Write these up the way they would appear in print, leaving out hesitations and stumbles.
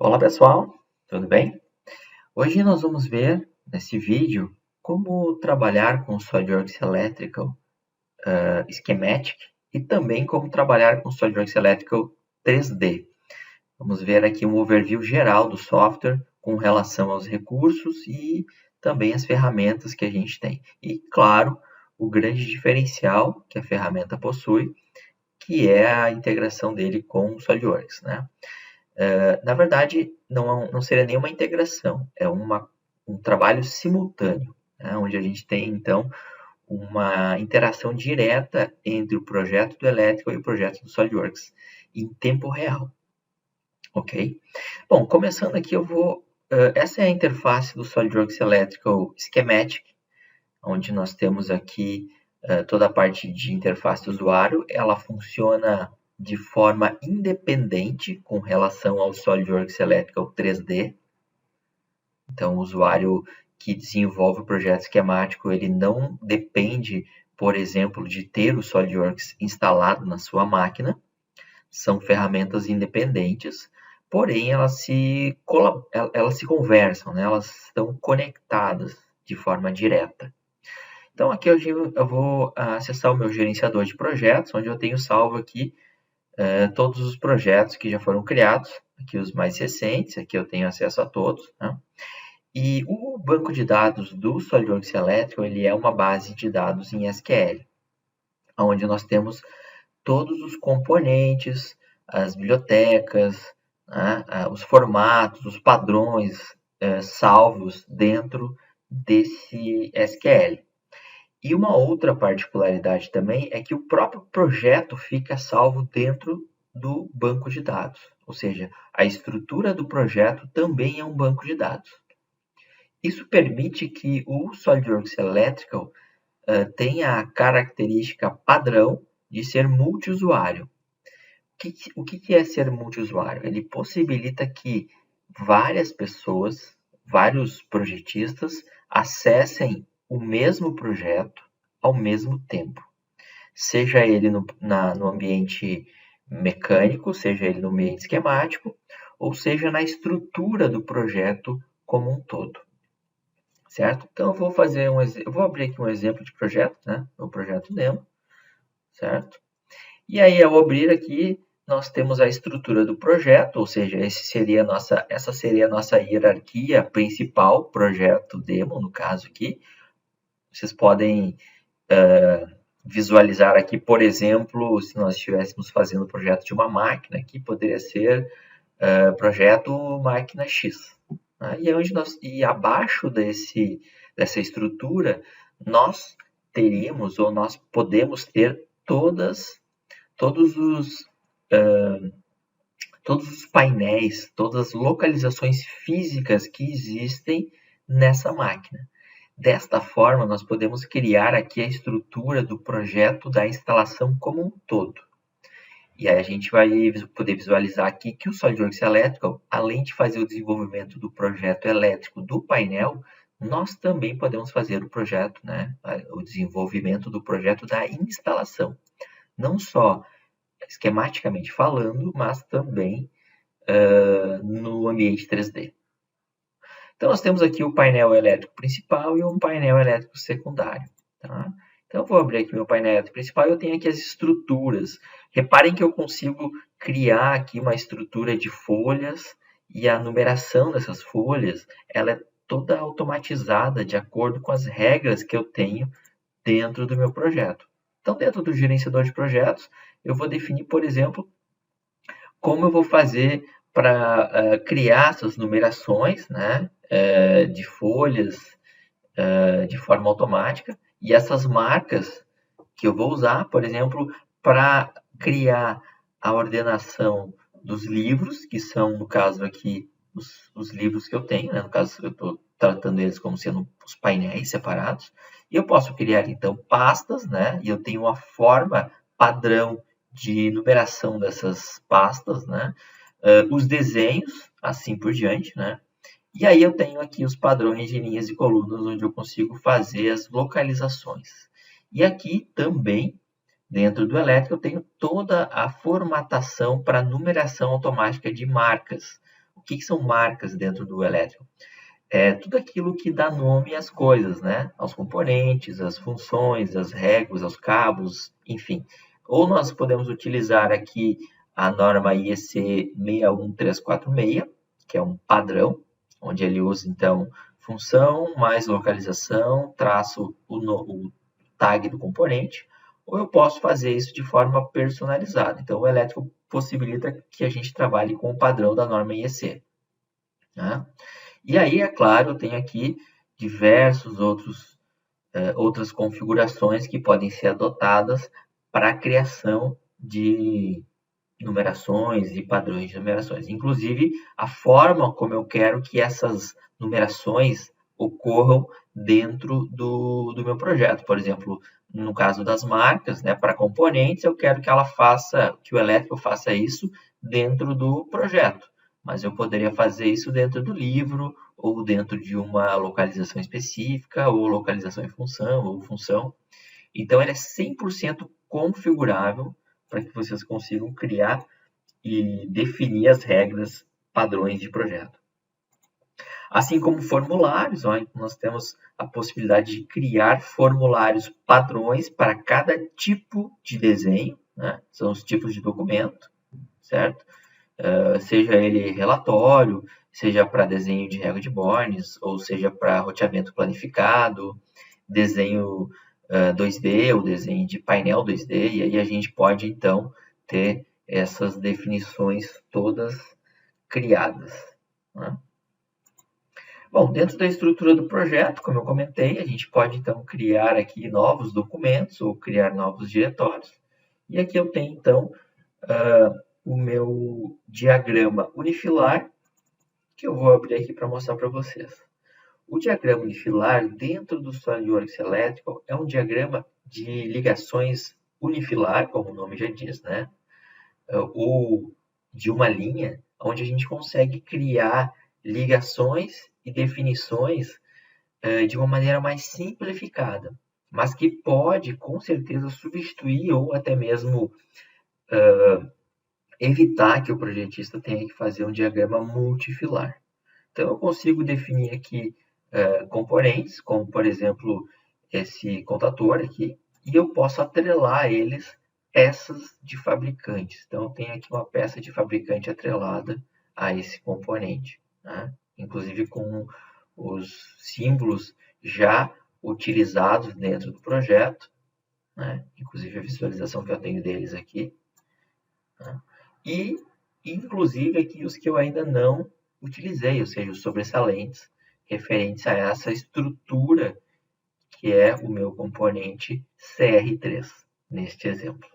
Olá pessoal, tudo bem? Hoje nós vamos ver nesse vídeo como trabalhar com SolidWorks Electrical Schematic e também como trabalhar com SolidWorks Electrical 3D. Vamos ver aqui um overview geral do software com relação aos recursos e também as ferramentas que a gente tem. E claro, o grande diferencial que a ferramenta possui, que é a integração dele com o SolidWorks, né? Na verdade, não seria nenhuma integração, é um trabalho simultâneo, né, onde a gente tem, então, uma interação direta entre o projeto do Electrical e o projeto do SolidWorks, em tempo real. Ok? Bom, começando aqui, essa é a interface do SolidWorks Electrical Schematic, onde nós temos aqui toda a parte de interface do usuário. Ela funciona de forma independente com relação ao SolidWorks Electrical 3D. Então, o usuário que desenvolve o projeto esquemático, ele não depende, por exemplo, de ter o SolidWorks instalado na sua máquina. São ferramentas independentes, porém elas se conversam, né? Elas estão conectadas de forma direta. Então, aqui eu vou acessar o meu gerenciador de projetos, onde eu tenho salvo aqui todos os projetos que já foram criados, aqui os mais recentes, aqui eu tenho acesso a todos, né? E o banco de dados do SolidWorks Electrical, ele é uma base de dados em SQL, onde nós temos todos os componentes, as bibliotecas, né, os formatos, os padrões salvos dentro desse SQL. E uma outra particularidade também é que o próprio projeto fica salvo dentro do banco de dados. Ou seja, a estrutura do projeto também é um banco de dados. Isso permite que o SolidWorks Electrical tenha a característica padrão de ser multiusuário. O que é ser multiusuário? Ele possibilita que várias pessoas, vários projetistas, acessem o mesmo projeto ao mesmo tempo. Seja ele no ambiente mecânico, seja ele no ambiente esquemático, ou seja na estrutura do projeto como um todo. Certo? Então eu vou abrir aqui um exemplo de projeto, né? O projeto demo, certo? E aí ao abrir aqui, nós temos a estrutura do projeto, ou seja, essa seria a nossa hierarquia principal, projeto demo, no caso aqui. Vocês podem visualizar aqui, por exemplo, se nós estivéssemos fazendo o projeto de uma máquina, aqui poderia ser projeto máquina X. Né? E abaixo dessa estrutura, nós teríamos, ou nós podemos ter todos os painéis, todas as localizações físicas que existem nessa máquina. Desta forma, nós podemos criar aqui a estrutura do projeto da instalação como um todo. E aí a gente vai poder visualizar aqui que o SolidWorks Electrical, além de fazer o desenvolvimento do projeto elétrico do painel, nós também podemos fazer o projeto, né, o desenvolvimento do projeto da instalação. Não só esquematicamente falando, mas também no ambiente 3D. Então, nós temos aqui o painel elétrico principal e um painel elétrico secundário. Tá? Então, eu vou abrir aqui meu painel elétrico principal e eu tenho aqui as estruturas. Reparem que eu consigo criar aqui uma estrutura de folhas e a numeração dessas folhas ela é toda automatizada de acordo com as regras que eu tenho dentro do meu projeto. Então, dentro do gerenciador de projetos, eu vou definir, por exemplo, como eu vou fazer para criar essas numerações, né, de folhas de forma automática, e essas marcas que eu vou usar, por exemplo, para criar a ordenação dos livros, que são, no caso aqui, os livros que eu tenho, né? No caso, eu estou tratando eles como sendo os painéis separados, e eu posso criar, então, pastas, né? E eu tenho uma forma padrão de numeração dessas pastas, né? Os desenhos, assim por diante, né? E aí eu tenho aqui os padrões de linhas e colunas, onde eu consigo fazer as localizações. E aqui também, dentro do elétrico, eu tenho toda a formatação para numeração automática de marcas. O que são marcas dentro do elétrico? É tudo aquilo que dá nome às coisas, né? Aos componentes, às funções, às réguas, aos cabos, enfim. Ou nós podemos utilizar aqui a norma IEC 61346, que é um padrão, onde ele usa, então, função mais localização, traço o tag do componente, ou eu posso fazer isso de forma personalizada. Então, o elétrico possibilita que a gente trabalhe com o padrão da norma IEC. Né? E aí, é claro, eu tenho aqui diversos outras configurações que podem ser adotadas para a criação de numerações e padrões de numerações. Inclusive, a forma como eu quero que essas numerações ocorram dentro do meu projeto. Por exemplo, no caso das marcas, né, para componentes, eu quero que o elétrico faça isso dentro do projeto. Mas eu poderia fazer isso dentro do livro, ou dentro de uma localização específica, ou localização em função, ou função. Então, ele é 100% configurável para que vocês consigam criar e definir as regras padrões de projeto. Assim como formulários, nós temos a possibilidade de criar formulários padrões para cada tipo de desenho, né? São os tipos de documento, certo? Seja ele relatório, seja para desenho de régua de Bornes, ou seja para roteamento planificado, desenho 2D ou desenho de painel 2D, e aí a gente pode, então, ter essas definições todas criadas. Né? Bom, dentro da estrutura do projeto, como eu comentei, a gente pode, então, criar aqui novos documentos ou criar novos diretórios. E aqui eu tenho, então, o meu diagrama unifilar, que eu vou abrir aqui para mostrar para vocês. O diagrama unifilar, dentro do SolidWorks Electrical, é um diagrama de ligações unifilar, como o nome já diz, né? Ou de uma linha, onde a gente consegue criar ligações e definições de uma maneira mais simplificada, mas que pode, com certeza, substituir ou até mesmo evitar que o projetista tenha que fazer um diagrama multifilar. Então, eu consigo definir aqui componentes, como, por exemplo, esse contador aqui, e eu posso atrelar a eles peças de fabricantes. Então, eu tenho aqui uma peça de fabricante atrelada a esse componente, né? Inclusive com os símbolos já utilizados dentro do projeto, né? Inclusive a visualização que eu tenho deles aqui, né? E, inclusive, aqui os que eu ainda não utilizei, ou seja, os sobressalentes referentes a essa estrutura que é o meu componente CR3, neste exemplo.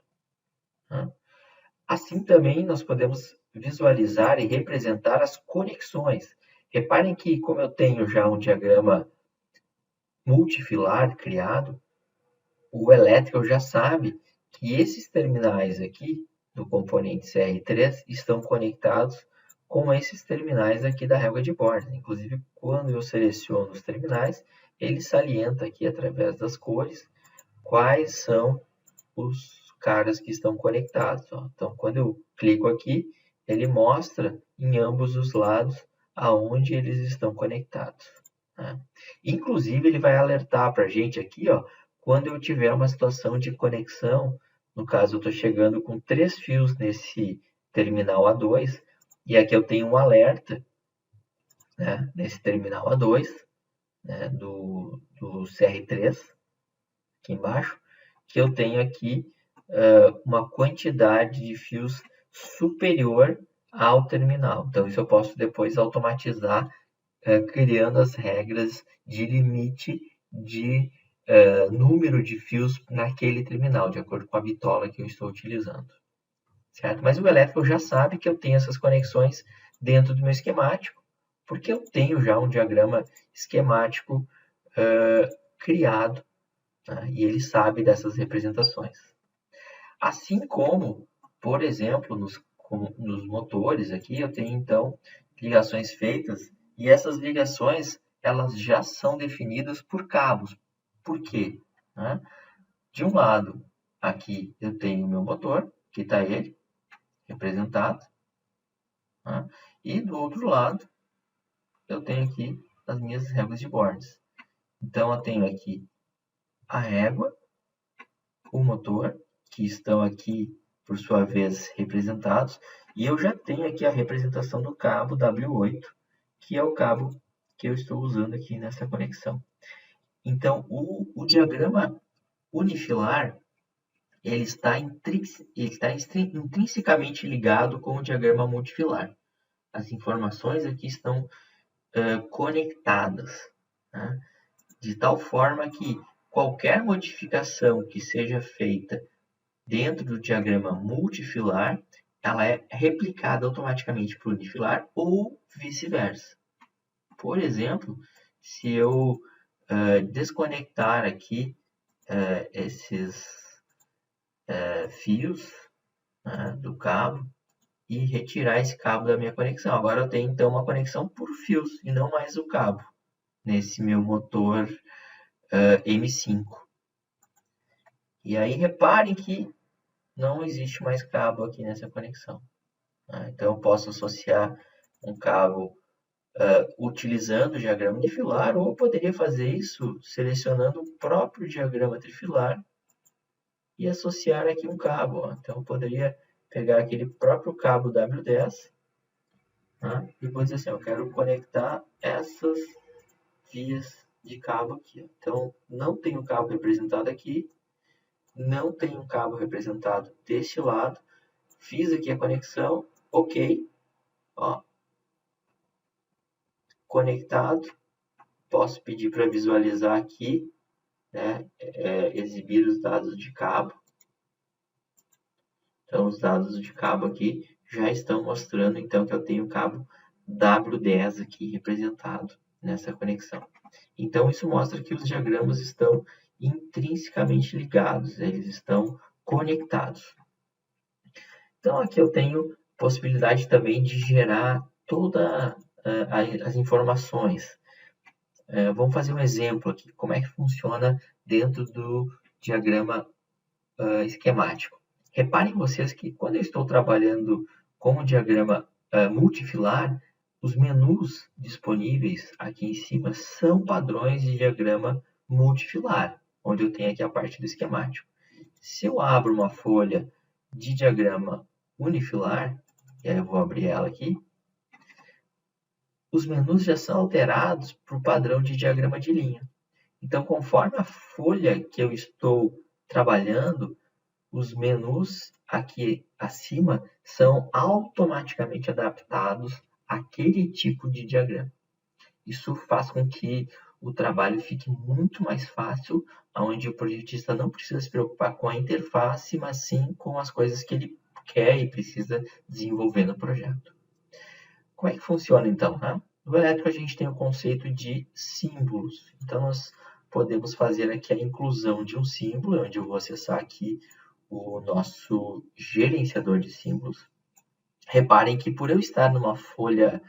Assim também nós podemos visualizar e representar as conexões. Reparem que, como eu tenho já um diagrama multifilar criado, o elétrico já sabe que esses terminais aqui do componente CR3 estão conectados com esses terminais aqui da régua de borda. Inclusive, quando eu seleciono os terminais, ele salienta aqui através das cores quais são os caras que estão conectados. Então, quando eu clico aqui, ele mostra em ambos os lados aonde eles estão conectados. Né? Inclusive, ele vai alertar para a gente aqui, quando eu tiver uma situação de conexão. No caso, eu estou chegando com 3 fios nesse terminal A2, e aqui eu tenho um alerta, né, nesse terminal A2, né, do CR3, aqui embaixo, que eu tenho aqui uma quantidade de fios superior ao terminal. Então, isso eu posso depois automatizar, criando as regras de limite de número de fios naquele terminal, de acordo com a bitola que eu estou utilizando. Certo? Mas o elétrico já sabe que eu tenho essas conexões dentro do meu esquemático, porque eu tenho já um diagrama esquemático criado, né? E ele sabe dessas representações. Assim como, por exemplo, nos motores aqui, eu tenho então ligações feitas, e essas ligações elas já são definidas por cabos. Por quê? Né? De um lado, aqui eu tenho o meu motor, que está ele representado, né? E do outro lado, eu tenho aqui as minhas réguas de bordas. Então, eu tenho aqui a régua, o motor, que estão aqui, por sua vez, representados. E eu já tenho aqui a representação do cabo W8, que é o cabo que eu estou usando aqui nessa conexão. Então, o diagrama unifilar, ele está intrinsecamente ligado com o diagrama multifilar. As informações aqui estão conectadas, né? De tal forma que qualquer modificação que seja feita dentro do diagrama multifilar, ela é replicada automaticamente para o unifilar ou vice-versa. Por exemplo, se eu desconectar aqui esses fios do cabo e retirar esse cabo da minha conexão. Agora eu tenho então uma conexão por fios e não mais o cabo nesse meu motor M5. E aí reparem que não existe mais cabo aqui nessa conexão. Então eu posso associar um cabo utilizando o diagrama unifilar, ou eu poderia fazer isso selecionando o próprio diagrama trifilar e associar aqui um cabo. Então eu poderia pegar aquele próprio cabo W10, e vou dizer assim, eu quero conectar essas vias de cabo aqui. Então não tem um cabo representado aqui, não tem um cabo representado deste lado. Fiz aqui a conexão, ok, ó, conectado. Posso pedir para visualizar aqui, né, exibir os dados de cabo. Então, os dados de cabo aqui já estão mostrando, então, que eu tenho o cabo W10 aqui representado nessa conexão. Então, isso mostra que os diagramas estão intrinsecamente ligados, eles estão conectados. Então, aqui eu tenho possibilidade também de gerar todas as informações. Vamos fazer um exemplo aqui, como é que funciona dentro do diagrama esquemático. Reparem vocês que quando eu estou trabalhando com o diagrama multifilar, os menus disponíveis aqui em cima são padrões de diagrama multifilar, onde eu tenho aqui a parte do esquemático. Se eu abro uma folha de diagrama unifilar, e aí eu vou abrir ela aqui, os menus já são alterados para o padrão de diagrama de linha. Então, conforme a folha que eu estou trabalhando, os menus aqui acima são automaticamente adaptados àquele tipo de diagrama. Isso faz com que o trabalho fique muito mais fácil, onde o projetista não precisa se preocupar com a interface, mas sim com as coisas que ele quer e precisa desenvolver no projeto. Como é que funciona então? No elétrico a gente tem o conceito de símbolos. Então nós podemos fazer aqui a inclusão de um símbolo, onde eu vou acessar aqui o nosso gerenciador de símbolos. Reparem que por eu estar numa folha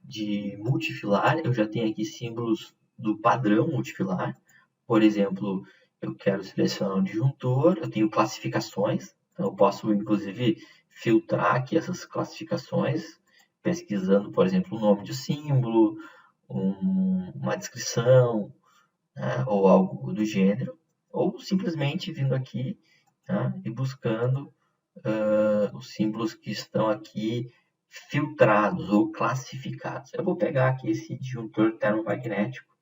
de multifilar, eu já tenho aqui símbolos do padrão multifilar. Por exemplo, eu quero selecionar um disjuntor, eu tenho classificações, então eu posso inclusive filtrar aqui essas classificações, pesquisando, por exemplo, o nome do símbolo, uma descrição, ou algo do gênero, ou simplesmente vindo aqui e buscando os símbolos que estão aqui filtrados ou classificados. Eu vou pegar aqui esse disjuntor termomagnético.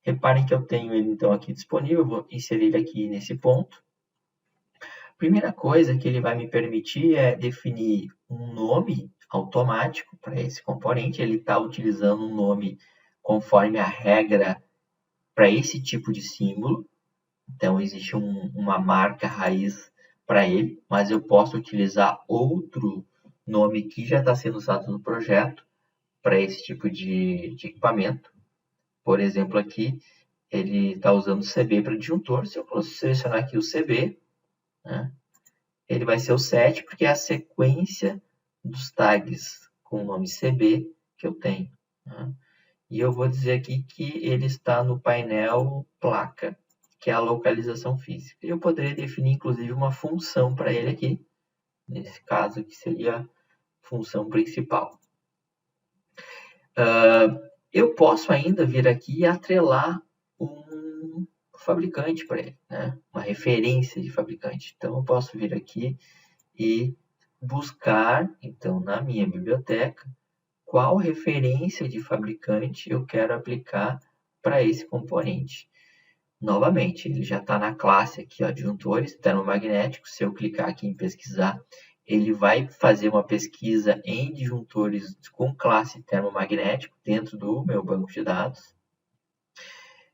Reparem que eu tenho ele então aqui disponível, eu vou inserir ele aqui nesse ponto. Primeira coisa que ele vai me permitir é definir um nome automático para esse componente. Ele está utilizando um nome conforme a regra para esse tipo de símbolo. Então, existe uma marca raiz para ele, mas eu posso utilizar outro nome que já está sendo usado no projeto para esse tipo de equipamento. Por exemplo, aqui ele está usando CB para disjuntor. Se eu selecionar aqui o CB, ele vai ser o 7, porque é a sequência dos tags com o nome CB que eu tenho. E eu vou dizer aqui que ele está no painel placa, que é a localização física. Eu poderia definir, inclusive, uma função para ele aqui, nesse caso, que seria função principal. Eu posso ainda vir aqui e atrelar um fabricante para ele, né? Uma referência de fabricante. Então, eu posso vir aqui e buscar, então, na minha biblioteca, qual referência de fabricante eu quero aplicar para esse componente. Novamente, ele já está na classe aqui, ó, adjuntores termomagnéticos. Se eu clicar aqui em pesquisar, ele vai fazer uma pesquisa em disjuntores com classe termomagnético dentro do meu banco de dados.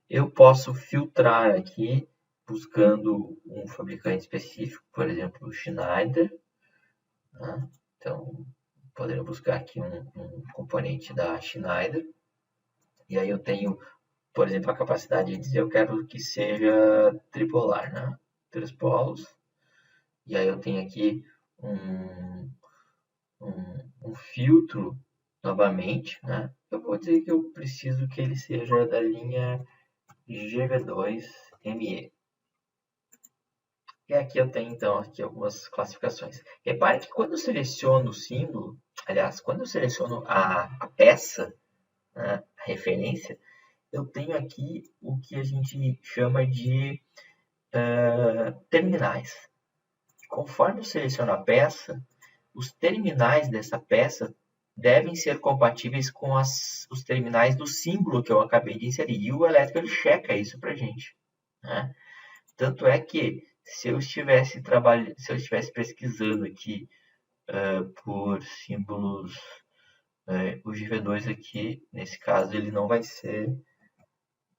Eu posso filtrar aqui, buscando um fabricante específico, por exemplo, o Schneider. Né? Então, poderia buscar aqui um componente da Schneider. E aí eu tenho, por exemplo, a capacidade de dizer eu quero que seja tripolar, né? 3 polos. E aí eu tenho aqui um filtro novamente, né? Eu vou dizer que eu preciso que ele seja da linha GV2ME. E aqui eu tenho, então, aqui algumas classificações. Repare que quando eu seleciono o símbolo, aliás, quando eu seleciono a peça, né, a referência, eu tenho aqui o que a gente chama de terminais. Conforme eu seleciono a peça, os terminais dessa peça devem ser compatíveis com os terminais do símbolo que eu acabei de inserir. E o elétrico ele checa isso para a gente, né? Tanto é que se eu estivesse pesquisando aqui por símbolos, o GV2 aqui, nesse caso, ele não vai ser,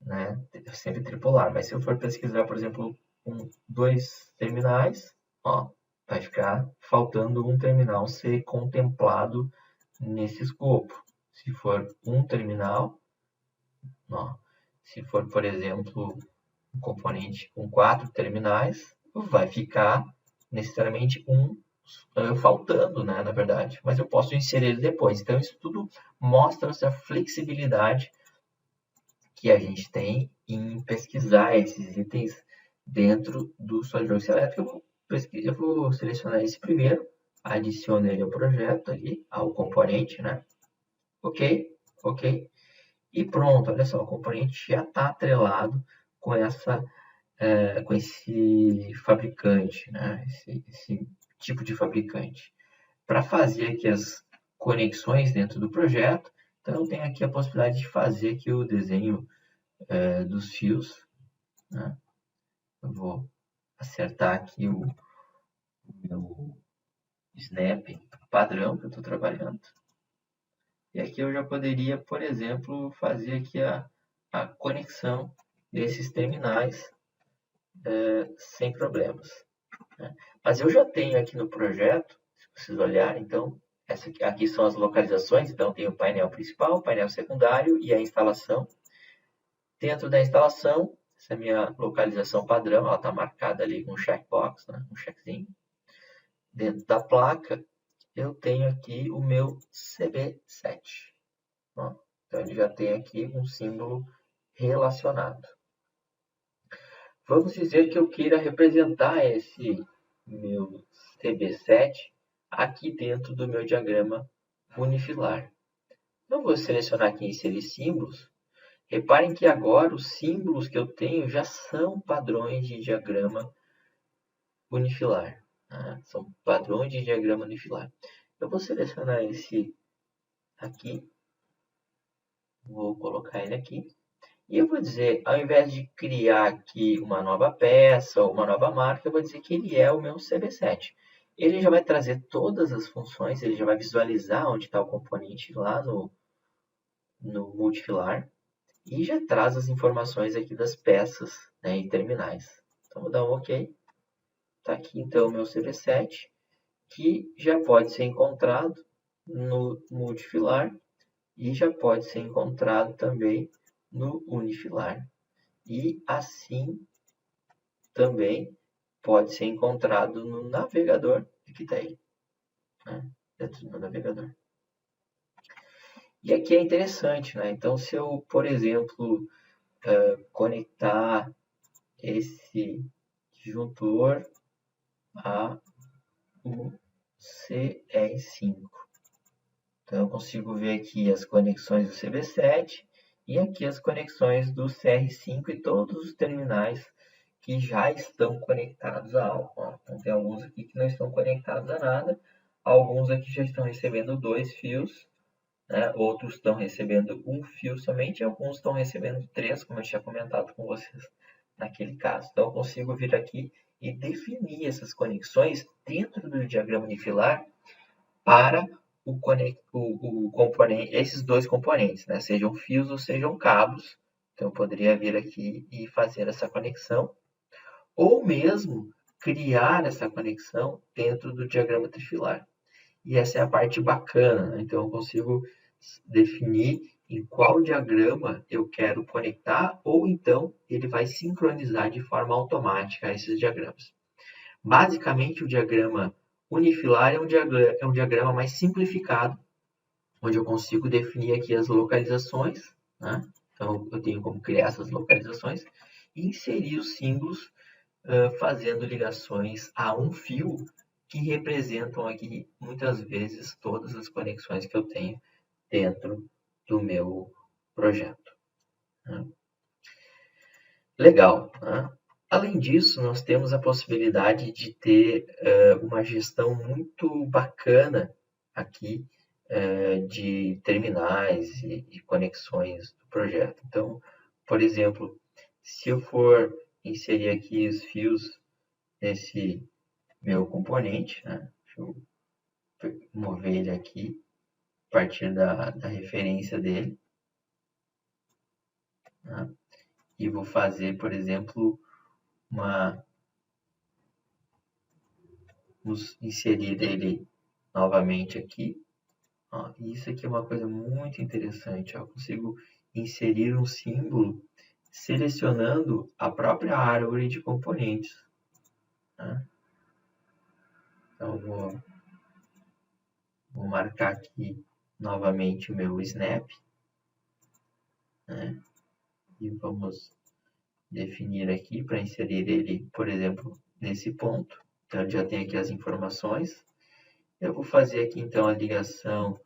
né, sempre tripolar. Mas se eu for pesquisar, por exemplo, com 2 terminais, ó, vai ficar faltando um terminal ser contemplado nesse escopo. Se for um terminal, ó, se for, por exemplo, um componente com 4 terminais, vai ficar necessariamente faltando, né, na verdade. Mas eu posso inserir ele depois. Então, isso tudo mostra essa flexibilidade que a gente tem em pesquisar esses itens dentro do SolidWorks Elétrico. Eu vou selecionar esse primeiro, adiciono ele ao projeto ali, ao componente, né? Ok, ok. E pronto, olha só, o componente já está atrelado com com esse fabricante, né? Esse tipo de fabricante. Para fazer aqui as conexões dentro do projeto, então eu tenho aqui a possibilidade de fazer aqui o desenho dos fios, né? Eu vou acertar aqui o meu snap padrão que eu estou trabalhando. E aqui eu já poderia, por exemplo, fazer aqui a conexão desses terminais sem problemas, né? Mas eu já tenho aqui no projeto, se vocês olharem, então, aqui são as localizações, então tem o painel principal, o painel secundário e a instalação. Dentro da instalação, essa é a minha localização padrão, ela está marcada ali com um checkbox, né, um checkzinho. Dentro da placa, eu tenho aqui o meu CB7. Ó, então, ele já tem aqui um símbolo relacionado. Vamos dizer que eu queira representar esse meu CB7 aqui dentro do meu diagrama unifilar. Eu vou selecionar aqui inserir símbolos. Reparem que agora os símbolos que eu tenho já são padrões de diagrama unifilar, né? São padrões de diagrama unifilar. Eu vou selecionar esse aqui, vou colocar ele aqui. E eu vou dizer, ao invés de criar aqui uma nova peça ou uma nova marca, eu vou dizer que ele é o meu CB7. Ele já vai trazer todas as funções, ele já vai visualizar onde está o componente lá no multifilar. E já traz as informações aqui das peças, né, e terminais. Então, vou dar um OK. Está aqui, então, o meu CB7, que já pode ser encontrado no multifilar e já pode ser encontrado também no unifilar. E assim também pode ser encontrado no navegador, que está aí, né, dentro do navegador. E aqui é interessante, né? Então, se eu, por exemplo, conectar esse disjuntor a o CR5, Então, eu consigo ver aqui as conexões do CB7 e aqui as conexões do CR5 e todos os terminais que já estão conectados a algo. Então, tem alguns aqui que não estão conectados a nada, alguns aqui já estão recebendo 2 fios, né? Outros estão recebendo um fio somente e alguns estão recebendo 3, como eu tinha comentado com vocês naquele caso. Então, eu consigo vir aqui e definir essas conexões dentro do diagrama unifilar para esses dois componentes, né? Sejam fios ou sejam cabos. Então, eu poderia vir aqui e fazer essa conexão, ou mesmo criar essa conexão dentro do diagrama trifilar. E essa é a parte bacana, né? Então, eu consigo definir em qual diagrama eu quero conectar, ou então ele vai sincronizar de forma automática esses diagramas. Basicamente, o diagrama unifilar é um diagrama mais simplificado, onde eu consigo definir aqui as localizações, né? Então, eu tenho como criar essas localizações e inserir os símbolos fazendo ligações a um fio que representam aqui, muitas vezes, todas as conexões que eu tenho dentro do meu projeto, né? Legal, né? Além disso, nós temos a possibilidade de ter uma gestão muito bacana aqui de terminais e conexões do projeto. Então, por exemplo, se eu for inserir aqui os fios nesse meu componente, né? Deixa eu mover ele aqui a partir da referência dele, né? E vou fazer, por exemplo, vamos inserir ele novamente aqui. Ó, isso aqui é uma coisa muito interessante. Ó. Eu consigo inserir um símbolo selecionando a própria árvore de componentes, né? Então, vou marcar aqui novamente o meu snap, né? E vamos definir aqui para inserir ele, por exemplo, nesse ponto. Então, já tem aqui as informações. Eu vou fazer aqui, então, a ligação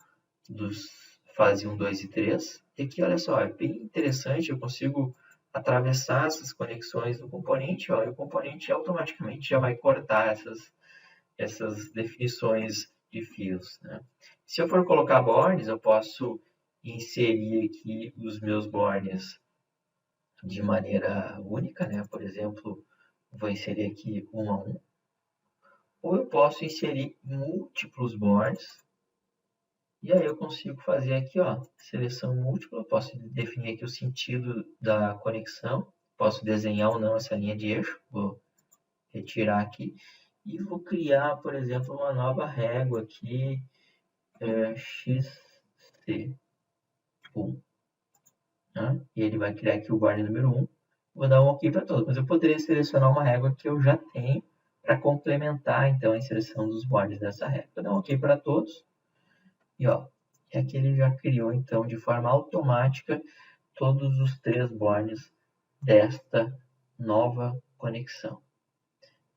dos fase 1, 2 e 3. E aqui, olha só, é bem interessante, eu consigo atravessar essas conexões do componente, ó, e o componente automaticamente já vai cortar essas definições de fios, né? Se eu for colocar bornes, eu posso inserir aqui os meus bornes de maneira única, né? Por exemplo, vou inserir aqui 1 a 1. Ou eu posso inserir múltiplos bornes. E aí eu consigo fazer aqui, ó, seleção múltipla. Eu posso definir aqui o sentido da conexão. Posso desenhar ou não essa linha de eixo. Vou retirar aqui. E vou criar, por exemplo, uma nova régua aqui, XC1. Né? E ele vai criar aqui o borne número 1. Vou dar um OK para todos, mas eu poderia selecionar uma régua que eu já tenho para complementar, então, a inserção dos bornes dessa régua. Vou dar um OK para todos. E, ó, aqui ele já criou, então, de forma automática, todos os 3 bornes desta nova conexão.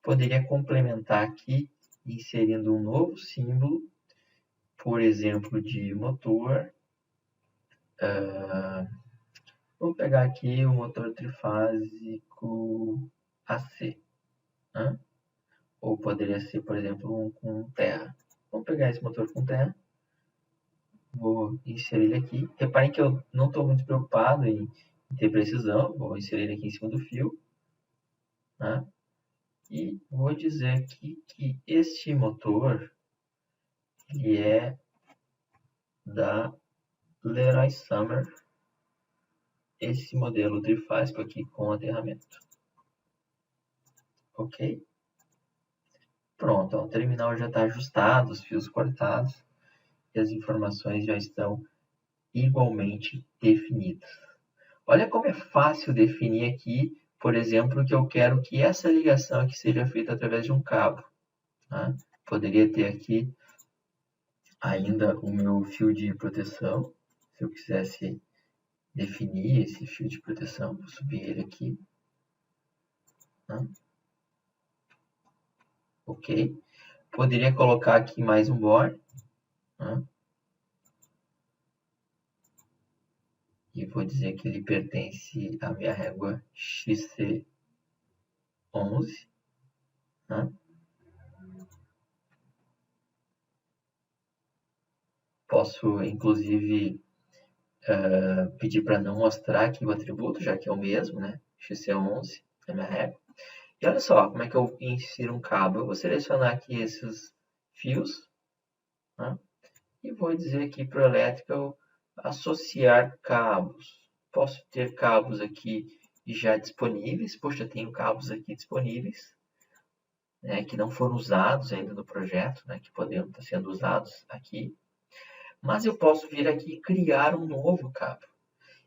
Poderia complementar aqui, inserindo um novo símbolo, por exemplo, de motor. Vou pegar aqui o motor trifásico AC, né? Ou poderia ser, por exemplo, um com terra. Vou pegar esse motor com terra, vou inserir ele aqui. Reparem que eu não estou muito preocupado em ter precisão, vou inserir ele aqui em cima do fio, né? E vou dizer aqui que este motor ele é da Leroy Summer, esse modelo trifásico aqui com aterramento. Ok? Pronto, ó, o terminal já está ajustado, os fios cortados e as informações já estão igualmente definidas. Olha como é fácil definir aqui, por exemplo, que eu quero que essa ligação aqui seja feita através de um cabo, né? Poderia ter aqui ainda o meu fio de proteção, se eu quisesse definir esse fio de proteção, vou subir ele aqui, né? Ok. Poderia colocar aqui mais um borne, né? vou dizer que ele pertence à minha régua XC11, né? Posso, inclusive, pedir para não mostrar aqui o atributo, já que é o mesmo, né? XC11 é minha régua. E olha só como é que eu insiro um cabo. Eu vou selecionar aqui esses fios, né? E vou dizer aqui para o Electrical associar cabos. Posso ter cabos aqui já disponíveis. Poxa, tenho cabos aqui disponíveis, né, que não foram usados ainda no projeto, né, que poderiam estar sendo usados aqui. Mas eu posso vir aqui e criar um novo cabo.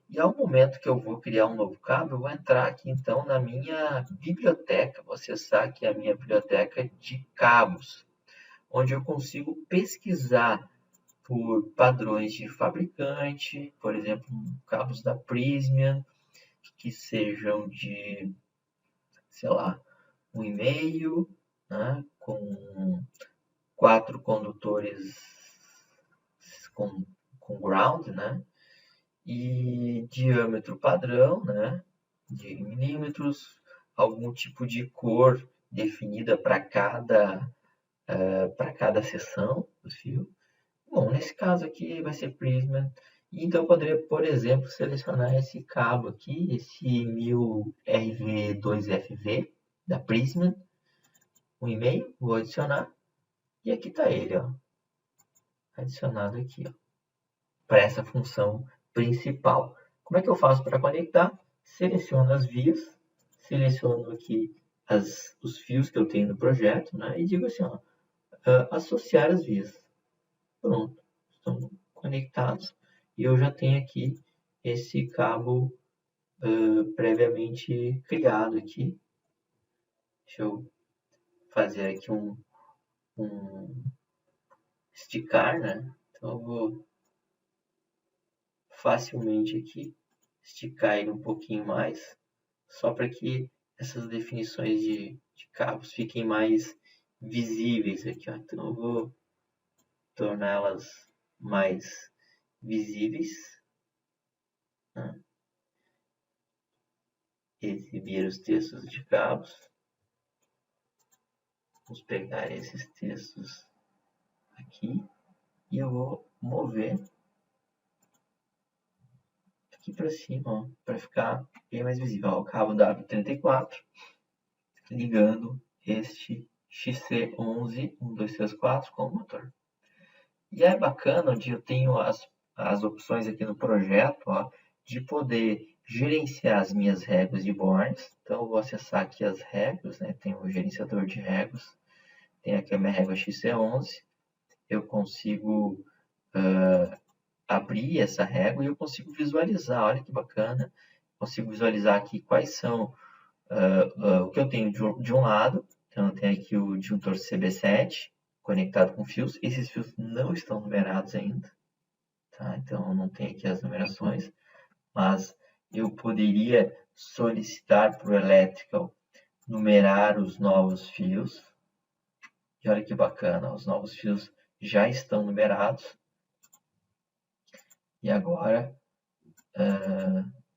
E ao momento que eu vou criar um novo cabo, eu vou entrar aqui então na minha biblioteca, vou acessar aqui a minha biblioteca de cabos, onde eu consigo pesquisar por padrões de fabricante, por exemplo, cabos da Prysmian, que sejam de, sei lá, 1,5, né, com 4 condutores com ground, né, e diâmetro padrão, né, de milímetros, algum tipo de cor definida para cada seção do fio. Bom, nesse caso aqui vai ser Prisma. Então eu poderia, por exemplo, selecionar esse cabo aqui, esse 1000RV2FV da Prisma, um e-mail, vou adicionar. E aqui está ele, ó, adicionado aqui, ó, para essa função principal. Como é que eu faço para conectar? Seleciono as vias, seleciono aqui os fios que eu tenho no projeto, né, e digo assim, ó, associar as vias. Pronto, estão conectados e eu já tenho aqui esse cabo previamente criado aqui. Deixa eu fazer aqui um esticar, né? Então eu vou facilmente aqui esticar ele um pouquinho mais, só para que essas definições de cabos fiquem mais visíveis aqui, ó. Então eu vou torná-las mais visíveis, né? Exibir os textos de cabos. Vamos pegar esses textos aqui e eu vou mover aqui para cima, para ficar bem mais visível. Ó, o cabo W34 ligando este XC111234 com o motor. E é bacana onde eu tenho as opções aqui no projeto, ó, de poder gerenciar as minhas réguas de bornes. Então eu vou acessar aqui as réguas, né? Tem o gerenciador de réguas, tem aqui a minha régua XC11. Eu consigo abrir essa régua e eu consigo visualizar, olha que bacana, consigo visualizar aqui quais são o que eu tenho de um lado. Então eu tenho aqui o disjuntor CB7 conectado com fios, esses fios não estão numerados ainda, tá? Então eu não tenho aqui as numerações, mas eu poderia solicitar para o Electrical numerar os novos fios, e olha que bacana, os novos fios já estão numerados. E agora,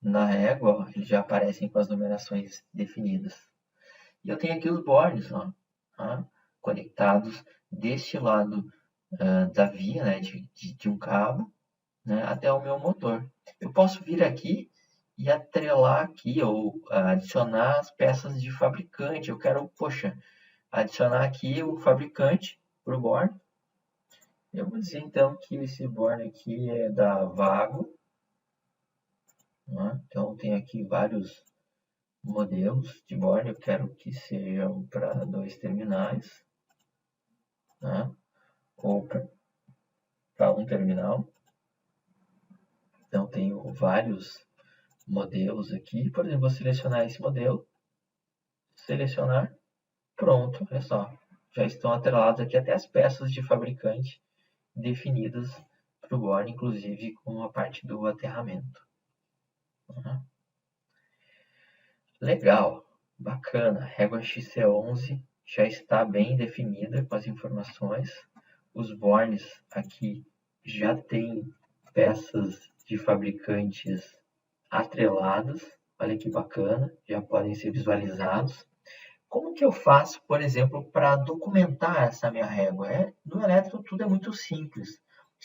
na régua, eles já aparecem com as numerações definidas. E eu tenho aqui os bornes, ó, tá? Conectados deste lado da via, né, de um cabo, né, até o meu motor. Eu posso vir aqui e atrelar aqui, ou adicionar as peças de fabricante. Eu quero, poxa, adicionar aqui o fabricante para o borne. Eu vou dizer então que esse borne aqui é da Vago, né? Então tem aqui vários modelos de borne. Eu quero que sejam para 2 terminais, né? Ou para um terminal. Então tenho vários modelos aqui. Por exemplo, vou selecionar esse modelo, selecionar, pronto, olha só, já estão atrelados aqui até as peças de fabricante definidas para o borne, inclusive com a parte do aterramento. Legal, bacana. A régua XC11 já está bem definida com as informações. Os bornes aqui já têm peças de fabricantes atreladas. Olha que bacana, já podem ser visualizados. Como que eu faço, por exemplo, para documentar essa minha régua? No elétrico tudo é muito simples.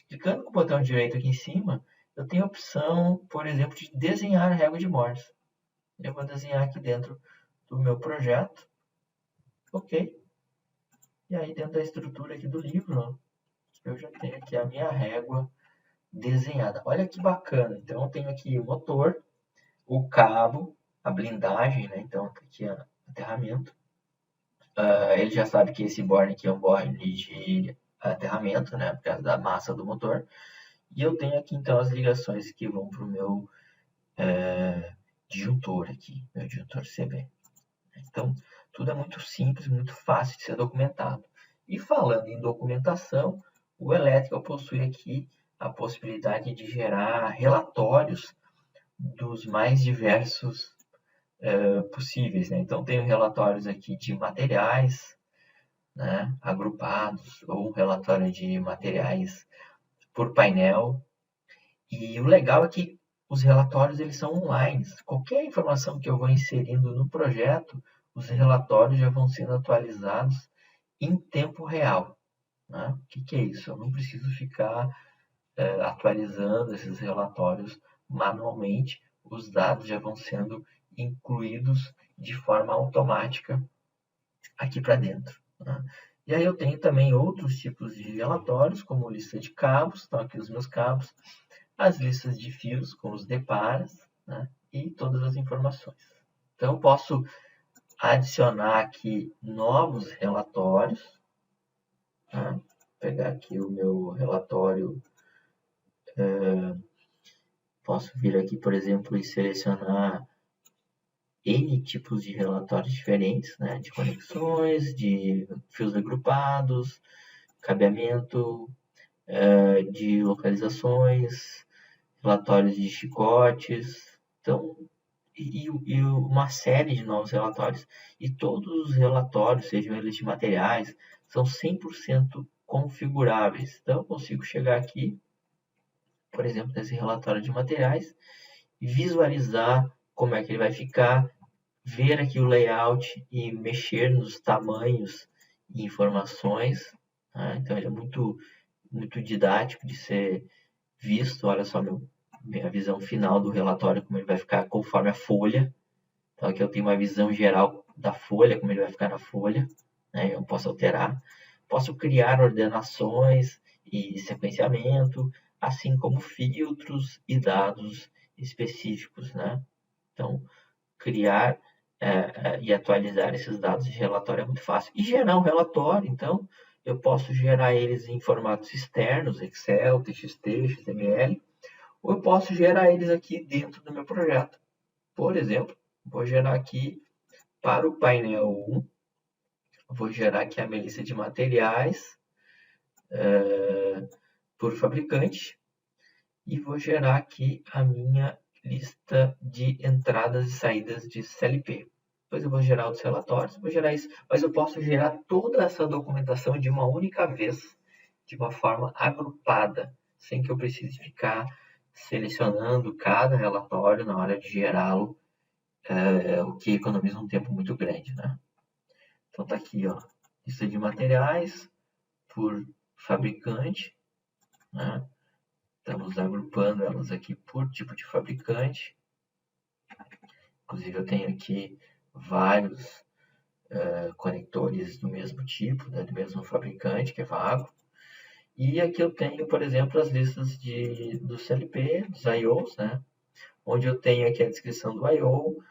Clicando com o botão direito aqui em cima, eu tenho a opção, por exemplo, de desenhar a régua de Morse. Eu vou desenhar aqui dentro do meu projeto. Ok. E aí dentro da estrutura aqui do livro, ó, eu já tenho aqui a minha régua desenhada. Olha que bacana. Então eu tenho aqui o motor, o cabo, a blindagem, né? Então aqui é aterramento. Ele já sabe que esse borne aqui é um borne de aterramento, né? Por causa da massa do motor. E eu tenho aqui então as ligações que vão para o meu disjuntor aqui, meu disjuntor CB. Então, tudo é muito simples, muito fácil de ser documentado. E falando em documentação, o Electrical possui aqui a possibilidade de gerar relatórios dos mais diversos possíveis, né? Então, tenho relatórios aqui de materiais, né, agrupados, ou um relatório de materiais por painel. E o legal é que os relatórios eles são online. Qualquer informação que eu vou inserindo no projeto, os relatórios já vão sendo atualizados em tempo real. Né? O que é isso? Eu não preciso ficar atualizando esses relatórios manualmente. Os dados já vão sendo incluídos de forma automática aqui para dentro. Né? E aí eu tenho também outros tipos de relatórios, como lista de cabos, estão aqui os meus cabos, as listas de fios com os deparas, né? E todas as informações. Então eu posso adicionar aqui novos relatórios. Tá? Vou pegar aqui o meu relatório. Posso vir aqui, por exemplo, e selecionar N tipos de relatórios diferentes, né? De conexões, de fios agrupados, cabeamento, de localizações, relatórios de chicotes. Então, e uma série de novos relatórios. E todos os relatórios, sejam eles de materiais, são 100% configuráveis. Então, eu consigo chegar aqui, por exemplo, nesse relatório de materiais, visualizar como é que ele vai ficar, ver aqui o layout e mexer nos tamanhos e informações. Tá? Então, ele é muito, muito didático de ser visto. Olha só minha visão final do relatório, como ele vai ficar conforme a folha. Então aqui eu tenho uma visão geral da folha, como ele vai ficar na folha, né? Eu posso alterar. Posso criar ordenações e sequenciamento, assim como filtros e dados específicos, né? Então, criar e atualizar esses dados de relatório é muito fácil. E gerar um relatório, então, eu posso gerar eles em formatos externos, Excel, TXT, XML, ou eu posso gerar eles aqui dentro do meu projeto. Por exemplo, vou gerar aqui para o painel 1, vou gerar aqui a minha lista de materiais por fabricante e vou gerar aqui a minha lista de entradas e saídas de CLP. Depois eu vou gerar outros relatórios, vou gerar isso, mas eu posso gerar toda essa documentação de uma única vez, de uma forma agrupada, sem que eu precise ficar selecionando cada relatório na hora de gerá-lo, o que economiza um tempo muito grande, né? Então tá aqui, ó, lista de materiais por fabricante, né? Estamos agrupando elas aqui por tipo de fabricante. Inclusive eu tenho aqui vários conectores do mesmo tipo, né, do mesmo fabricante, que é Vago. E aqui eu tenho, por exemplo, as listas do CLP, dos I/Os, né? Onde eu tenho aqui a descrição do I/O,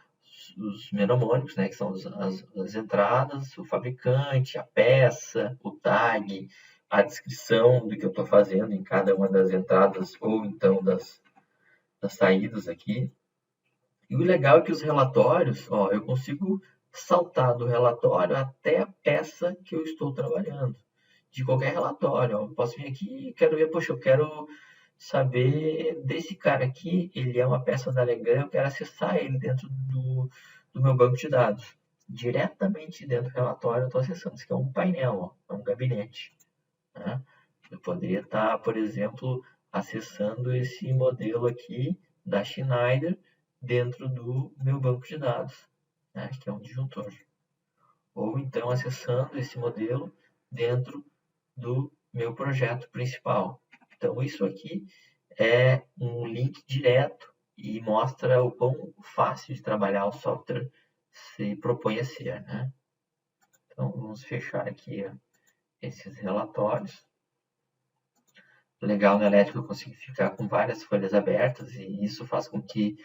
os mnemônicos, né, que são as entradas, o fabricante, a peça, o tag, a descrição do que eu estou fazendo em cada uma das entradas ou então das saídas aqui. E o legal é que os relatórios, ó, eu consigo saltar do relatório até a peça que eu estou trabalhando. De qualquer relatório, ó, eu posso vir aqui e quero ver, poxa, eu quero saber desse cara aqui, ele é uma peça da Legrand, eu quero acessar ele dentro do meu banco de dados. Diretamente dentro do relatório eu estou acessando. Isso aqui é um painel, ó, é um gabinete. Né? Eu poderia estar, por exemplo, acessando esse modelo aqui da Schneider dentro do meu banco de dados, né, que é um disjuntor. Ou então acessando esse modelo dentro do meu projeto principal. Então, isso aqui é um link direto e mostra o quão fácil de trabalhar o software se propõe a ser, né? Então, vamos fechar aqui esses relatórios. Legal no elétrico eu consigo ficar com várias folhas abertas e isso faz com que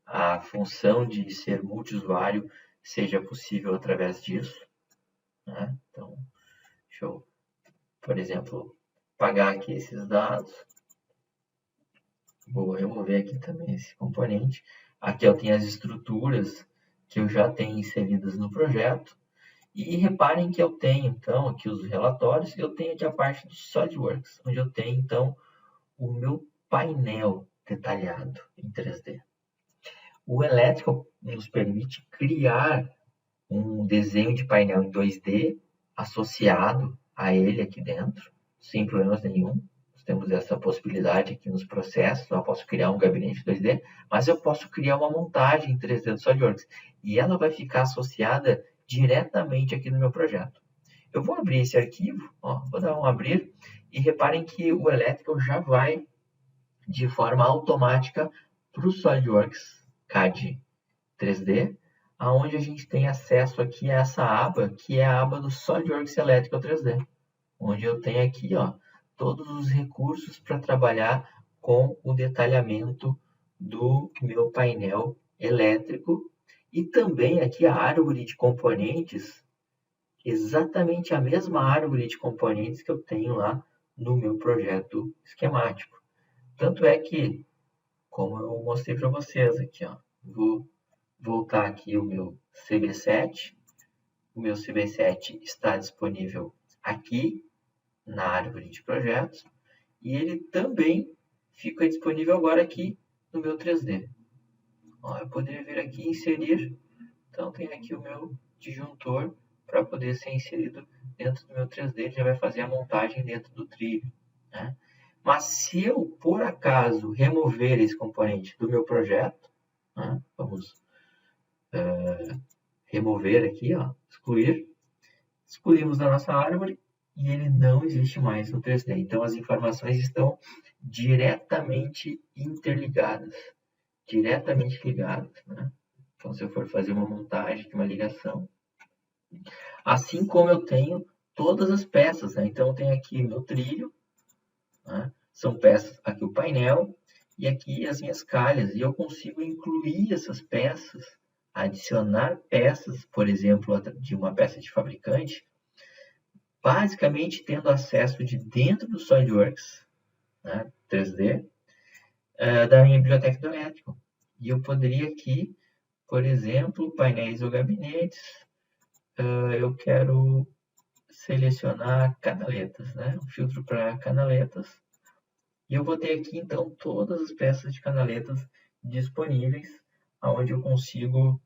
a função de ser multiusuário seja possível através disso, né? Então, deixa eu, por exemplo, apagar aqui esses dados. Vou remover aqui também esse componente. Aqui eu tenho as estruturas que eu já tenho inseridas no projeto. E reparem que eu tenho, então, aqui os relatórios, eu tenho aqui a parte do SolidWorks, onde eu tenho, então, o meu painel detalhado em 3D. O Electrical nos permite criar um desenho de painel em 2D associado a ele aqui dentro, sem problemas nenhum. Nós temos essa possibilidade aqui nos processos. Eu posso criar um gabinete 2D, mas eu posso criar uma montagem em 3D do SolidWorks. E ela vai ficar associada diretamente aqui no meu projeto. Eu vou abrir esse arquivo, ó, vou dar um abrir, e reparem que o Electrical já vai de forma automática para o SolidWorks CAD 3D, aonde a gente tem acesso aqui a essa aba, que é a aba do SolidWorks Electrical 3D, onde eu tenho aqui, ó, todos os recursos para trabalhar com o detalhamento do meu painel elétrico e também aqui a árvore de componentes, exatamente a mesma árvore de componentes que eu tenho lá no meu projeto esquemático. Tanto é que, como eu mostrei para vocês aqui, ó, vou voltar aqui o meu CB7. O meu CB7 está disponível aqui na árvore de projetos e ele também fica disponível agora aqui no meu 3D. Ó, eu poderia vir aqui e inserir, então tem aqui o meu disjuntor para poder ser inserido dentro do meu 3D, ele já vai fazer a montagem dentro do trilho, né? Mas se eu, por acaso, remover esse componente do meu projeto, né? Vamos remover aqui, ó, excluir, excluímos da nossa árvore e ele não existe mais no 3D. Então, as informações estão diretamente interligadas, diretamente ligadas, né? Então, se eu for fazer uma montagem, uma ligação, assim como eu tenho todas as peças, né? Então, eu tenho aqui meu trilho, né? São peças, aqui o painel e aqui as minhas calhas, e eu consigo incluir essas peças, adicionar peças, por exemplo, de uma peça de fabricante, basicamente tendo acesso de dentro do SolidWorks, né, 3D, da minha biblioteca do elétrico. E eu poderia aqui, por exemplo, painéis ou gabinetes, eu quero selecionar canaletas, né, um filtro para canaletas. E eu vou ter aqui, então, todas as peças de canaletas disponíveis, onde eu consigo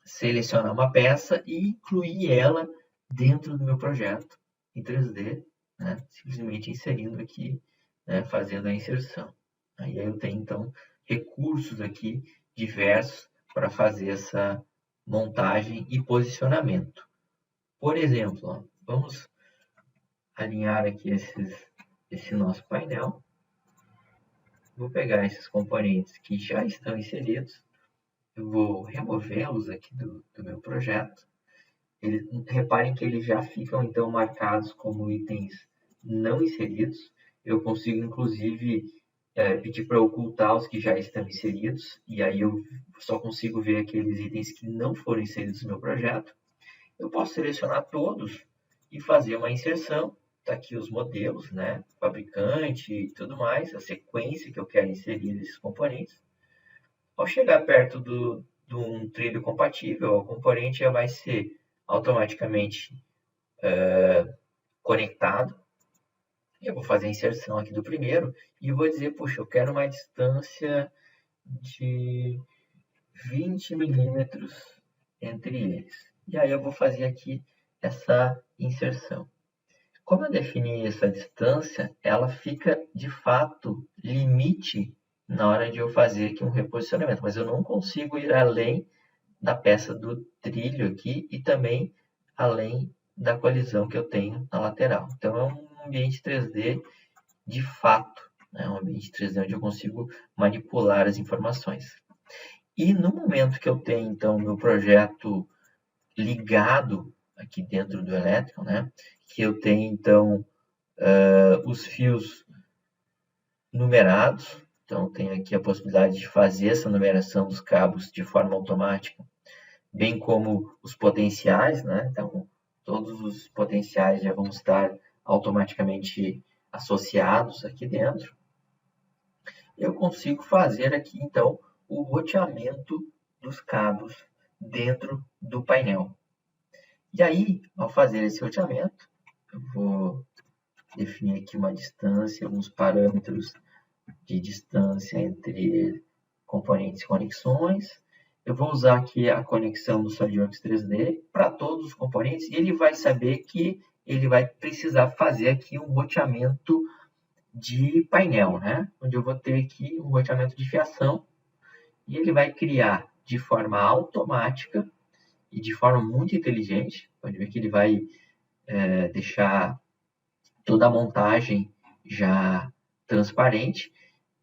selecionar uma peça e incluir ela dentro do meu projeto em 3D, né? Simplesmente inserindo aqui, né? Fazendo a inserção. Aí eu tenho, então, recursos aqui diversos para fazer essa montagem e posicionamento. Por exemplo, ó, vamos alinhar aqui esse nosso painel. Vou pegar esses componentes que já estão inseridos, eu vou removê-los aqui do meu projeto. Reparem que eles já ficam, então, marcados como itens não inseridos. Eu consigo, inclusive, pedir para ocultar os que já estão inseridos, e aí eu só consigo ver aqueles itens que não foram inseridos no meu projeto. Eu posso selecionar todos e fazer uma inserção. Está aqui os modelos, né? Fabricante e tudo mais, a sequência que eu quero inserir esses componentes. Ao chegar perto de um trilho compatível, o componente já vai ser automaticamente conectado. Eu vou fazer a inserção aqui do primeiro e vou dizer, puxa, eu quero uma distância de 20 milímetros entre eles. E aí eu vou fazer aqui essa inserção. Como eu defini essa distância, ela fica de fato limite na hora de eu fazer aqui um reposicionamento, mas eu não consigo ir além da peça do trilho aqui e também além da colisão que eu tenho na lateral. Então é um ambiente 3D de fato, né? Um ambiente 3D onde eu consigo manipular as informações. E no momento que eu tenho então o meu projeto ligado aqui dentro do elétrico, né? Que eu tenho então os fios numerados, então tenho aqui a possibilidade de fazer essa numeração dos cabos de forma automática, bem como os potenciais, né? Então todos os potenciais já vão estar automaticamente associados aqui dentro. Eu consigo fazer aqui então o roteamento dos cabos dentro do painel. E aí, ao fazer esse roteamento, eu vou definir aqui uma distância, alguns parâmetros de distância entre componentes e conexões. Eu vou usar aqui a conexão do SolidWorks 3D para todos os componentes e ele vai saber que ele vai precisar fazer aqui um roteamento de painel, né? Onde eu vou ter aqui um roteamento de fiação e ele vai criar de forma automática e de forma muito inteligente. Pode ver que ele vai deixar toda a montagem já transparente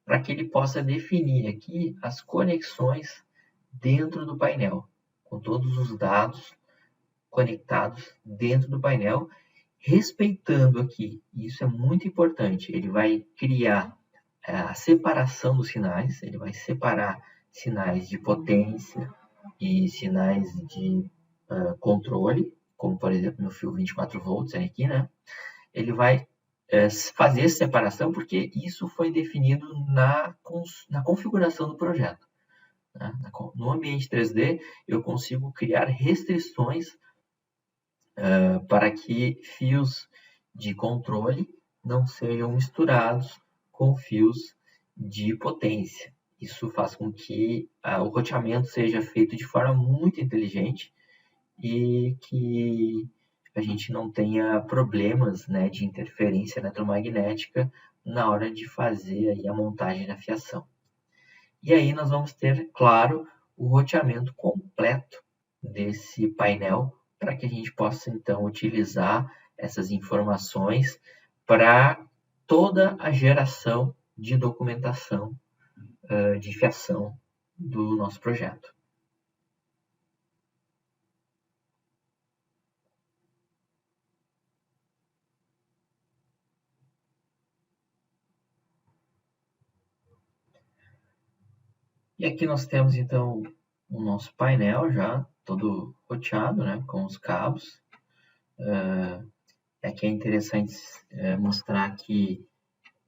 para que ele possa definir aqui as conexões dentro do painel, com todos os dados conectados dentro do painel, respeitando aqui, e isso é muito importante, ele vai criar a separação dos sinais, ele vai separar sinais de potência e sinais de controle, como por exemplo no fio 24 volts aqui, né? Ele vai fazer essa separação porque isso foi definido na configuração do projeto. Né? No ambiente 3D, eu consigo criar restrições para que fios de controle não sejam misturados com fios de potência. Isso faz com que o roteamento seja feito de forma muito inteligente e que a gente não tenha problemas, né, de interferência eletromagnética na hora de fazer aí a montagem da fiação. E aí nós vamos ter, claro, o roteamento completo desse painel para que a gente possa então utilizar essas informações para toda a geração de documentação de fiação do nosso projeto. E aqui nós temos então o nosso painel já todo roteado, né, com os cabos. Aqui é interessante mostrar que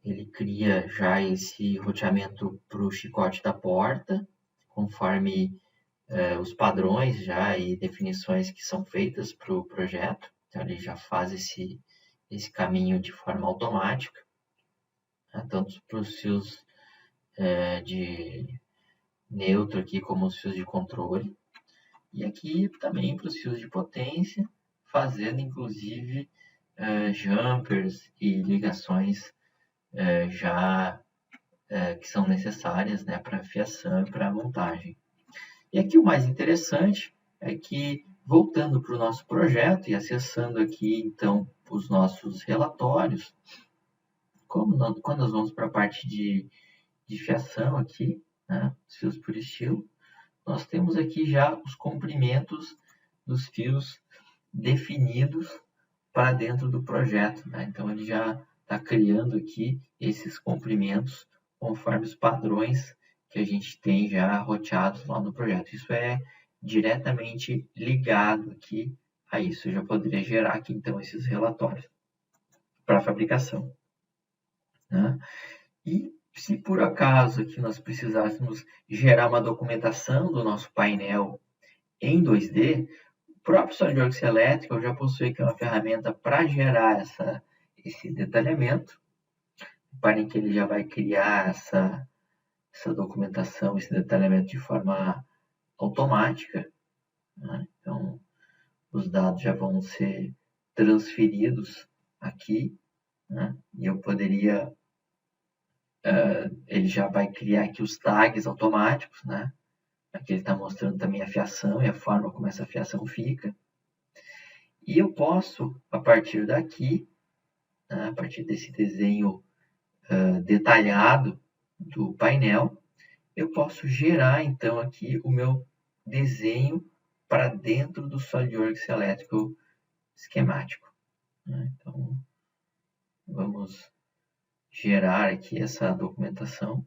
ele cria já esse roteamento para o chicote da porta, conforme os padrões já e definições que são feitas para o projeto. Então ele já faz esse caminho de forma automática, né, tanto para os fios de neutro aqui como os fios de controle. E aqui também para os fios de potência, fazendo inclusive jumpers e ligações já que são necessárias, né, para fiação e para montagem. E aqui o mais interessante é que, voltando para o nosso projeto e acessando aqui então os nossos relatórios, quando nós vamos para a parte de fiação aqui, né, os fios por estilo, nós temos aqui já os comprimentos dos fios definidos para dentro do projeto. Né? Então, ele já está criando aqui esses comprimentos conforme os padrões que a gente tem já roteados lá no projeto. Isso é diretamente ligado aqui a isso. Eu já poderia gerar aqui, então, esses relatórios para a fabricação. Né? E se por acaso aqui nós precisássemos gerar uma documentação do nosso painel em 2D, o próprio SolidWorks Electrical já possui aqui uma ferramenta para gerar esse detalhamento. Reparem que ele já vai criar essa documentação, esse detalhamento de forma automática. Né? Então, os dados já vão ser transferidos aqui, né? E eu poderia ele já vai criar aqui os tags automáticos, né? Aqui ele está mostrando também a fiação e a forma como essa fiação fica. E eu posso, a partir daqui, né, a partir desse desenho detalhado do painel, eu posso gerar então aqui o meu desenho para dentro do SolidWorks Electrical Esquemático. Né? Então, vamos gerar aqui essa documentação.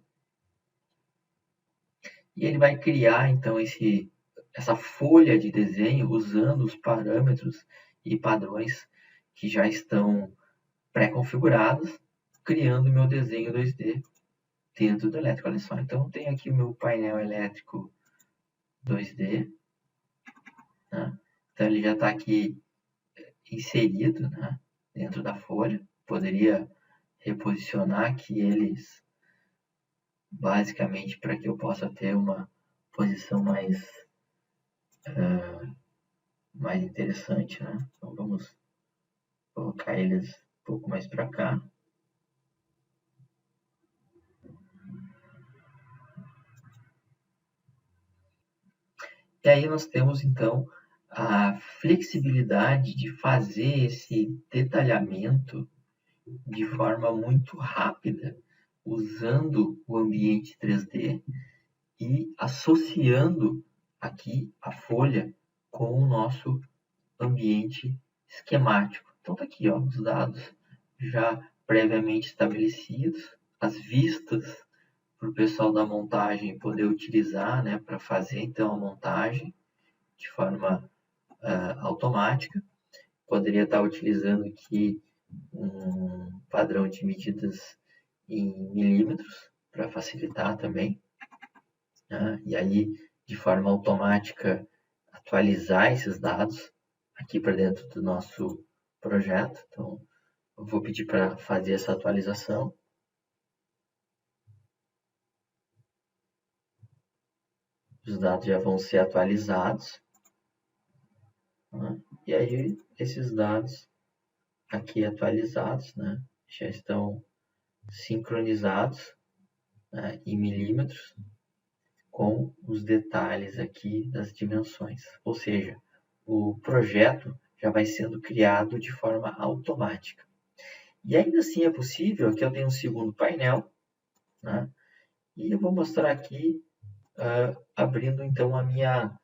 E ele vai criar então essa folha de desenho usando os parâmetros e padrões que já estão pré-configurados, criando o meu desenho 2D dentro do elétrico. Olha só, então tem aqui o meu painel elétrico 2D, né? Então ele já está aqui inserido, né, dentro da folha. Poderia reposicionar aqui eles basicamente para que eu possa ter uma posição mais interessante, né? Então vamos colocar eles um pouco mais para cá. E aí nós temos então a flexibilidade de fazer esse detalhamento de forma muito rápida, usando o ambiente 3D e associando aqui a folha com o nosso ambiente esquemático. Então tá aqui, ó, os dados já previamente estabelecidos, as vistas para o pessoal da montagem poder utilizar, né, para fazer então a montagem de forma automática. Poderia estar utilizando aqui um padrão de medidas em milímetros para facilitar também, né? E aí de forma automática atualizar esses dados aqui para dentro do nosso projeto. Então eu vou pedir para fazer essa atualização. Os dados já vão ser atualizados, né? E aí esses dados aqui atualizados, né, já estão sincronizados, né, em milímetros com os detalhes aqui das dimensões. Ou seja, o projeto já vai sendo criado de forma automática. E ainda assim é possível, aqui eu tenho um segundo painel, né, e eu vou mostrar aqui abrindo então a minha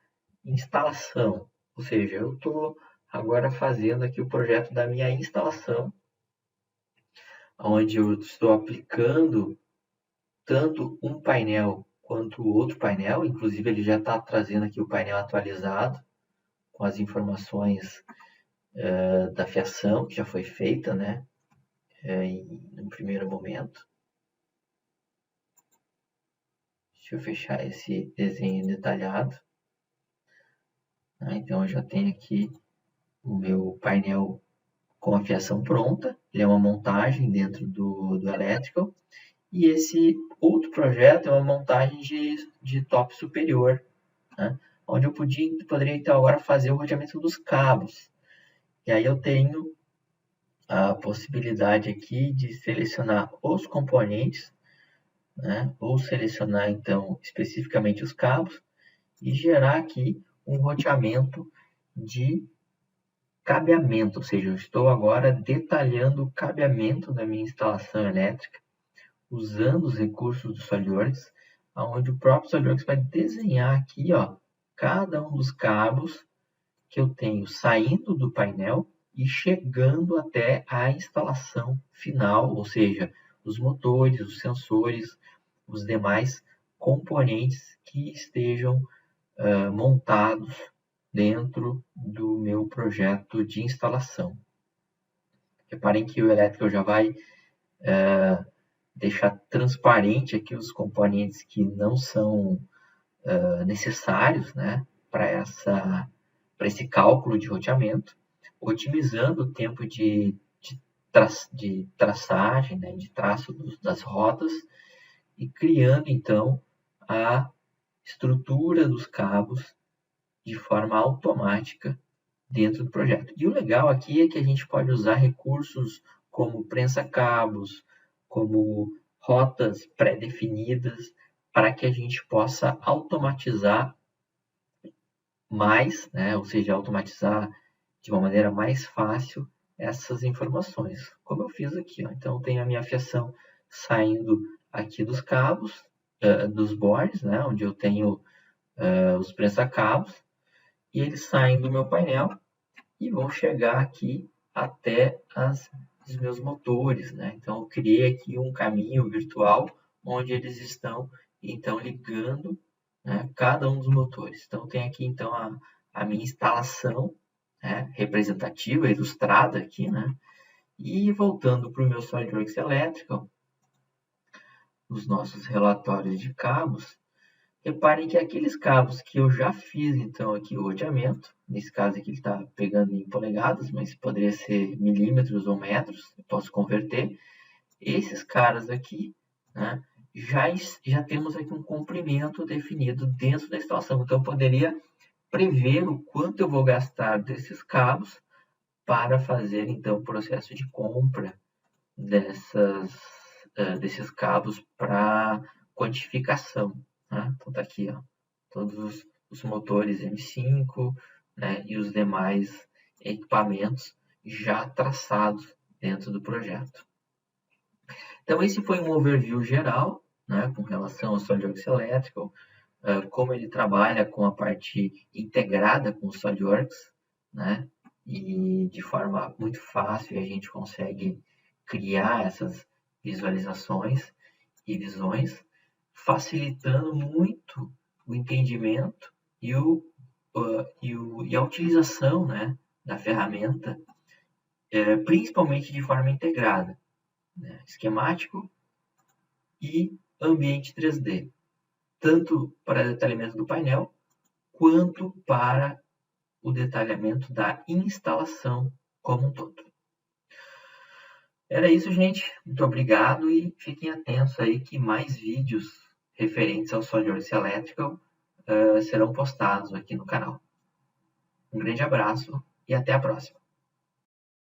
instalação. Ou seja, eu estou agora fazendo aqui o projeto da minha instalação, onde eu estou aplicando tanto um painel quanto o outro painel. Inclusive ele já está trazendo aqui o painel atualizado com as informações da fiação que já foi feita, né, no primeiro momento. Deixa eu fechar esse desenho detalhado. Então eu já tenho aqui o meu painel com a fiação pronta. Ele é uma montagem dentro do Electrical. E esse outro projeto é uma montagem de top superior, né, onde eu poderia então agora fazer o roteamento dos cabos. E aí eu tenho a possibilidade aqui de selecionar os componentes, né, ou selecionar então especificamente os cabos e gerar aqui um roteamento de cabeamento, ou seja, eu estou agora detalhando o cabeamento da minha instalação elétrica usando os recursos do SolidWorks, onde o próprio SolidWorks vai desenhar aqui, ó, cada um dos cabos que eu tenho saindo do painel e chegando até a instalação final, ou seja, os motores, os sensores, os demais componentes que estejam montados dentro do meu projeto de instalação. Reparem que o Electrical já vai deixar transparente aqui os componentes que não são necessários, né, para esse cálculo de roteamento, otimizando o tempo de traçagem, né, de traço das rotas e criando então a estrutura dos cabos de forma automática dentro do projeto. E o legal aqui é que a gente pode usar recursos como prensa-cabos, como rotas pré-definidas para que a gente possa automatizar mais, né? Ou seja, automatizar de uma maneira mais fácil essas informações, como eu fiz aqui. Ó. Então, tem a minha fiação saindo aqui dos cabos, dos bords, né? Onde eu tenho os prensa-cabos, e eles saem do meu painel e vão chegar aqui até os meus motores, né? Então, eu criei aqui um caminho virtual onde eles estão, então, ligando, né, cada um dos motores. Então, tem aqui, então, a minha instalação, né, representativa, ilustrada aqui, né? E voltando para o meu SolidWorks Electrical, os nossos relatórios de cabos, reparem que aqueles cabos que eu já fiz, então, aqui o roteamento, nesse caso aqui ele está pegando em polegadas, mas poderia ser milímetros ou metros, eu posso converter. Esses caras aqui, né, já temos aqui um comprimento definido dentro da instalação. Então, eu poderia prever o quanto eu vou gastar desses cabos para fazer, então, o processo de compra desses cabos para quantificação. Né? Então, está aqui, ó, todos os motores M5, né, e os demais equipamentos já traçados dentro do projeto. Então, esse foi um overview geral, né, com relação ao SolidWorks Electrical, como ele trabalha com a parte integrada com o SolidWorks, né, e de forma muito fácil a gente consegue criar essas visualizações e visões, facilitando muito o entendimento e a utilização, né, da ferramenta, principalmente de forma integrada, né, esquemático e ambiente 3D, tanto para detalhamento do painel, quanto para o detalhamento da instalação como um todo. Era isso, gente. Muito obrigado e fiquem atentos aí que mais vídeos referentes ao SolidWorks Electrical serão postados aqui no canal. Um grande abraço e até a próxima.